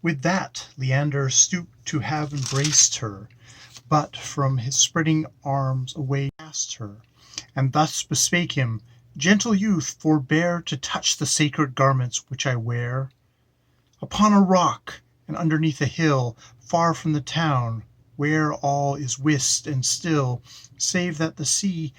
With that Leander stooped to have embraced her, but from his spreading arms away cast her, and thus bespake him: "Gentle youth, forbear to touch the sacred garments which I wear. Upon a rock, and underneath a hill, far from the town, where all is whist and still, save that the sea,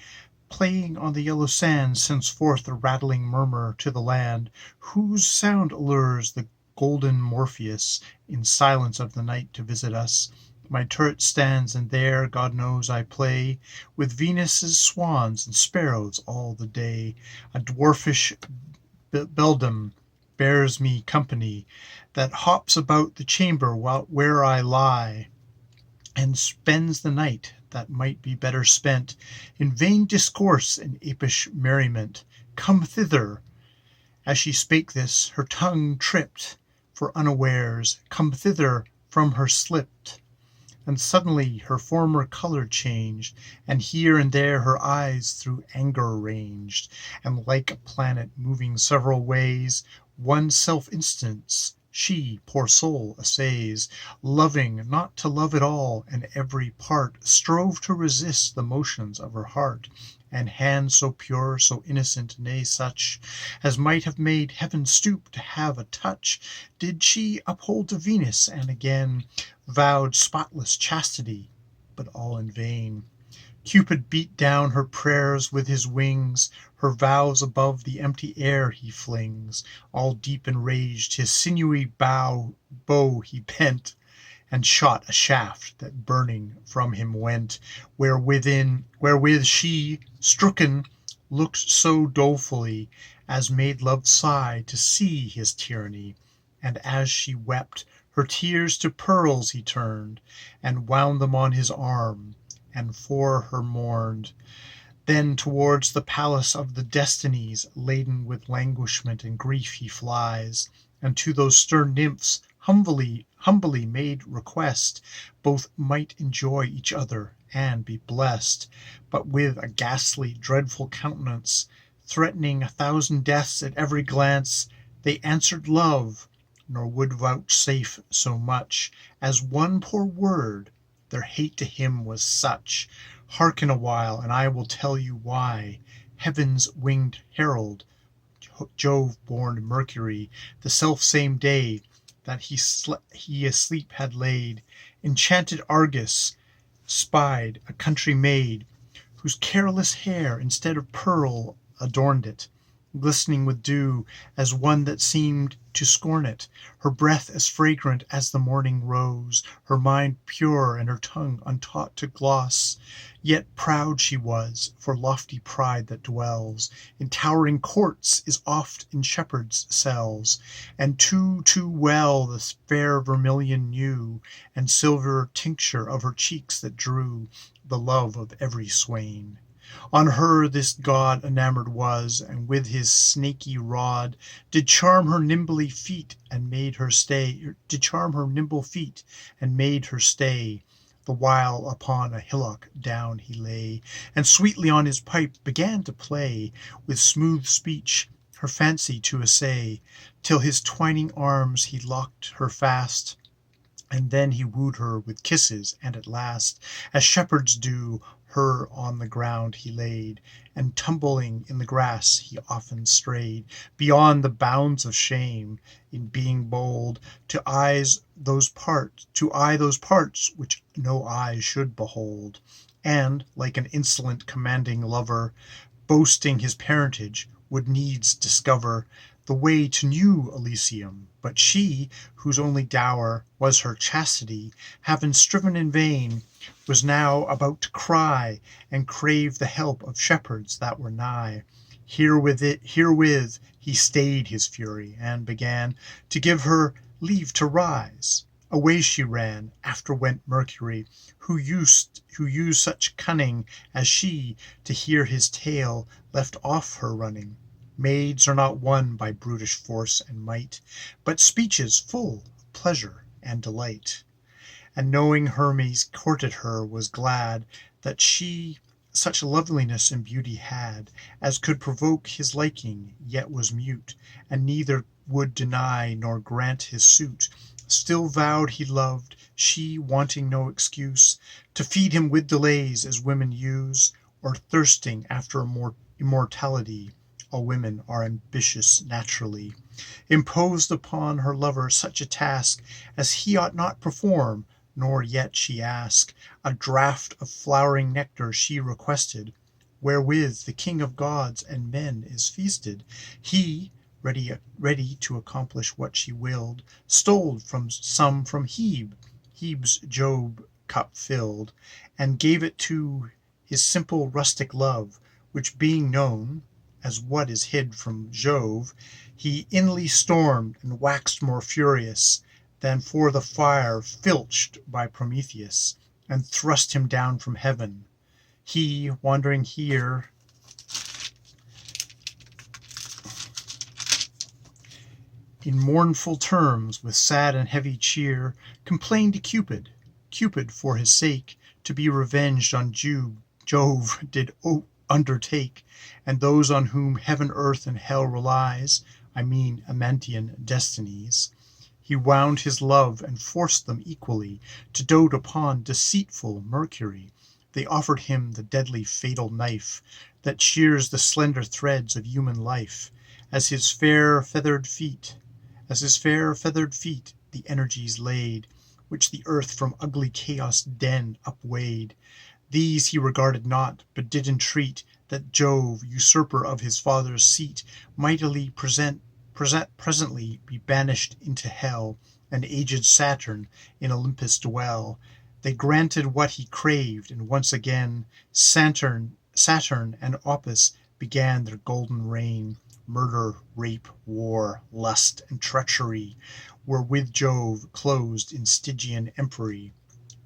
playing on the yellow sand, sends forth a rattling murmur to the land, whose sound allures the golden Morpheus in silence of the night to visit us. My turret stands, and there, God knows, I play with Venus's swans and sparrows all the day. A dwarfish beldam bears me company, that hops about the chamber where I lie, and spends the night that might be better spent in vain discourse and apish merriment. Come thither." As she spake this, her tongue tripped, for unawares "Come thither" from her slipped, and suddenly her former colour changed, and here and there her eyes through anger ranged, and like a planet moving several ways, one self-instance she, poor soul, essays, loving not to love at all, and every part strove to resist the motions of her heart, and hands so pure, so innocent, nay, such as might have made heaven stoop to have a touch, did she uphold to Venus, and again vowed spotless chastity, but all in vain. Cupid beat down her prayers with his wings, her vows above the empty air he flings. All deep enraged his sinewy bow he bent, and shot a shaft that burning from him went, wherewith she, stricken, looked so dolefully, as made love sigh to see his tyranny. And as she wept, her tears to pearls he turned, and wound them on his arm, and for her mourned. Then towards the palace of the Destinies, laden with languishment and grief, he flies, and to those stern nymphs humbly made request, both might enjoy each other and be blessed. But with a ghastly, dreadful countenance, threatening 1,000 deaths at every glance, they answered love, nor would vouchsafe so much as one poor word. Their hate to him was such. Hearken awhile, and I will tell you why. Heaven's winged herald, Jove-born Mercury, the self-same day that he asleep had laid, enchanted Argus spied a country maid, whose careless hair instead of pearl adorned it, glistening with dew, as one that seemed to scorn it, her breath as fragrant as the morning rose, her mind pure, and her tongue untaught to gloss. Yet proud she was, for lofty pride that dwells in towering courts is oft in shepherds' cells, and too well the fair vermilion knew, and silver tincture of her cheeks that drew the love of every swain. On her this god enamored was, and with his snaky rod did charm her nimble feet, and made her stay, the while upon a hillock down he lay, and sweetly on his pipe began to play, with smooth speech her fancy to essay, till his twining arms he locked her fast, and then he wooed her with kisses, and at last, as shepherds do, her on the ground he laid, and tumbling in the grass he often strayed, beyond the bounds of shame, in being bold, to eye those parts which no eye should behold, and, like an insolent commanding lover, boasting his parentage, would needs discover the way to new Elysium. But she, whose only dower was her chastity, having striven in vain, was now about to cry, and crave the help of shepherds that were nigh. Herewith he stayed his fury, and began to give her leave to rise. Away she ran, after went Mercury, who used such cunning as she, to hear his tale, left off her running. Maids are not won by brutish force and might, but speeches full of pleasure and delight. And knowing Hermes courted her, was glad that she such loveliness and beauty had, as could provoke his liking, yet was mute, and neither would deny nor grant his suit, Still vowed he loved, she wanting no excuse to feed him with delays as women use, or thirsting after immortality. All women are ambitious naturally. Imposed upon her lover such a task as he ought not perform, nor yet she ask. A draught of flowering nectar she requested, wherewith the king of gods and men is feasted. He, ready to accomplish what she willed, stole some from Hebe's Job cup filled, and gave it to his simple rustic love, which being known as what is hid from Jove, he inly stormed and waxed more furious than for the fire filched by Prometheus, and thrust him down from heaven. He, wandering here, in mournful terms, with sad and heavy cheer, complained to Cupid. Cupid, for his sake, to be revenged on Jove did undertake, and those on whom heaven, earth, and hell relies, I mean Amantian destinies. He wound his love and forced them equally to dote upon deceitful Mercury. They offered him the deadly fatal knife that shears the slender threads of human life, as his fair feathered feet the energies laid, which the earth from ugly chaos' den upweighed. These he regarded not, but did entreat that Jove, usurper of his father's seat, mightily presently be banished into hell, and aged Saturn in Olympus dwell. They granted what he craved, and once again Saturn and Opus began their golden reign. Murder, rape, war, lust, and treachery were with Jove closed in Stygian empery.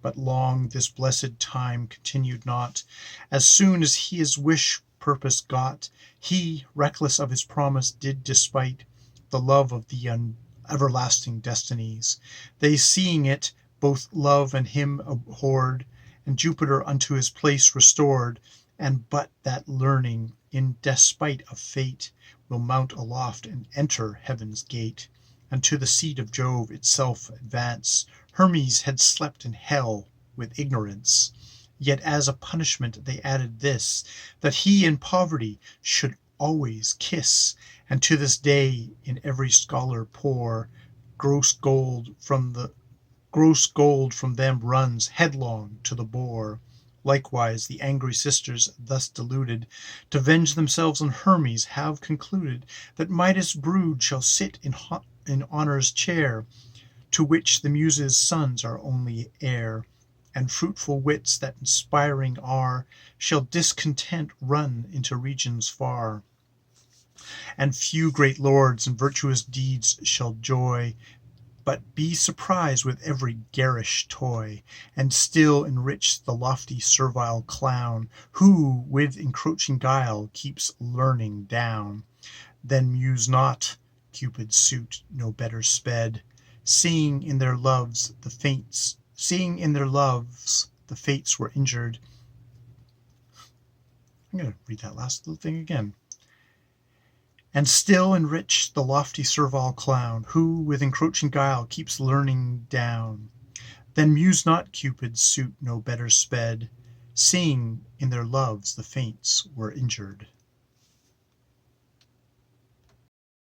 But long this blessed time continued not. As soon as he his wish purpose got, he, reckless of his promise, did despite the love of the everlasting destinies. They, seeing it, both love and him abhorred, and Jupiter unto his place restored, and but that learning, in despite of fate, will mount aloft and enter heaven's gate, and to the seat of Jove itself advance. Hermes had slept in hell with ignorance, yet as a punishment they added this, that he in poverty should always kiss, and to this day in every scholar pour gross gold from them runs headlong to the boar. Likewise the angry sisters, thus deluded, to venge themselves on Hermes, have concluded that Midas' brood shall sit in honor's chair, to which the Muses' sons are only heir, and fruitful wits that inspiring are shall discontent run into regions far, and few great lords in virtuous deeds shall joy, but be surprised with every garish toy, and still enrich the lofty servile clown, who with encroaching guile keeps learning down. Then muse not, Cupid's suit no better sped, seeing in their loves the fates were injured. I'm going to read that last little thing again. And still enrich the lofty servile clown, who with encroaching guile keeps learning down. Then muse not, Cupid's suit no better sped, seeing in their loves the fates were injured.